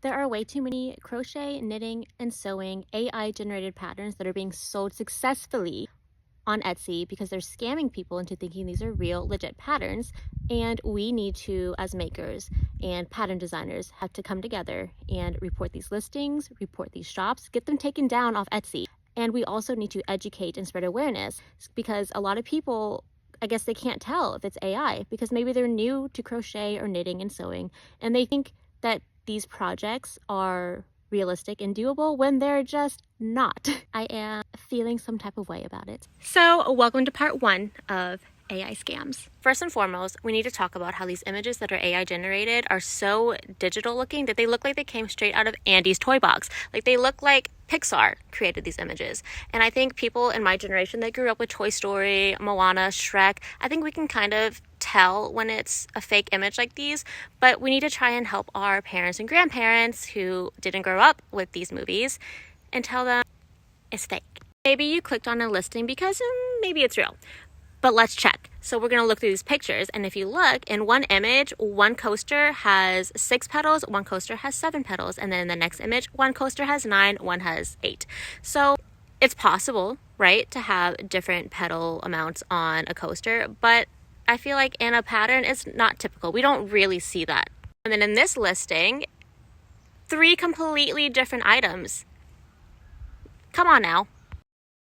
There are way too many crochet, knitting, and sewing AI-generated patterns that are being sold successfully on Etsy because they're scamming people into thinking these are real, legit patterns. And we need to, as makers and pattern designers, have to come together and report these listings, report these shops, get them taken down off Etsy. And we also need to educate and spread awareness because a lot of people, I guess they can't tell if it's AI because maybe they're new to crochet or knitting and sewing, and they think that these projects are realistic and doable when they're just not. I am feeling some type of way about it. So welcome to part 1 of AI scams. First and foremost, we need to talk about how these images that are AI generated are so digital looking that they look like they came straight out of Andy's toy box. Like they look like Pixar created these images. And I think people in my generation that grew up with Toy Story, Moana, Shrek, I think we can kind of tell when it's a fake image like these, but we need to try and help our parents and grandparents who didn't grow up with these movies and tell them it's fake. Maybe you clicked on a listing because maybe it's real. But let's check. So we're gonna look through these pictures, and if you look, in one image, one coaster has 6 petals, one coaster has 7 petals, and then in the next image, one coaster has 9, one has 8. So it's possible, right, to have different petal amounts on a coaster, but I feel like in a pattern, it's not typical. We don't really see that. And then in this listing, 3 completely different items. Come on now.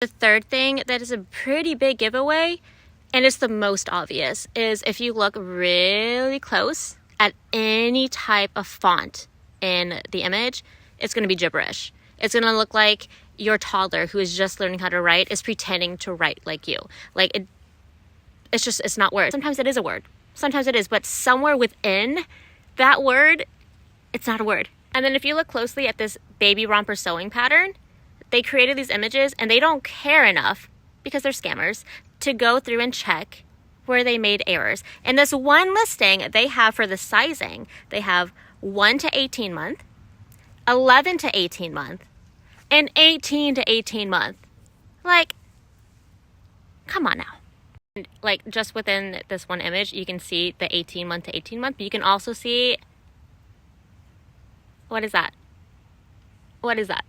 The third thing that is a pretty big giveaway, and it's the most obvious, is if you look really close at any type of font in the image, it's going to be gibberish. It's going to look like your toddler who is just learning how to write is pretending to write like you. Like it's not words. Sometimes it is a word. Sometimes it is, but somewhere within that word, it's not a word. And then if you look closely at this baby romper sewing pattern, they created these images and they don't care enough, because they're scammers, to go through and check where they made errors. In this one listing, they have for the sizing, they have 1 to 18 month, 11 to 18 month, and 18 to 18 month. Like, come on now. And like just within this one image, you can see the 18 month to 18 month, but you can also see, what is that? What is that?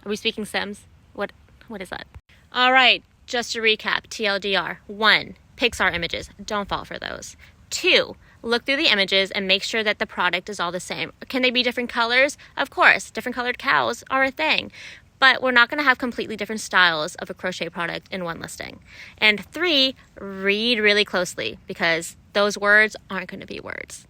Are we speaking Sims? What is that? All right, just to recap, TLDR. 1, Pixar images. Don't fall for those. 2, look through the images and make sure that the product is all the same. Can they be different colors? Of course, different colored cows are a thing. But we're not going to have completely different styles of a crochet product in one listing. And 3, read really closely because those words aren't going to be words.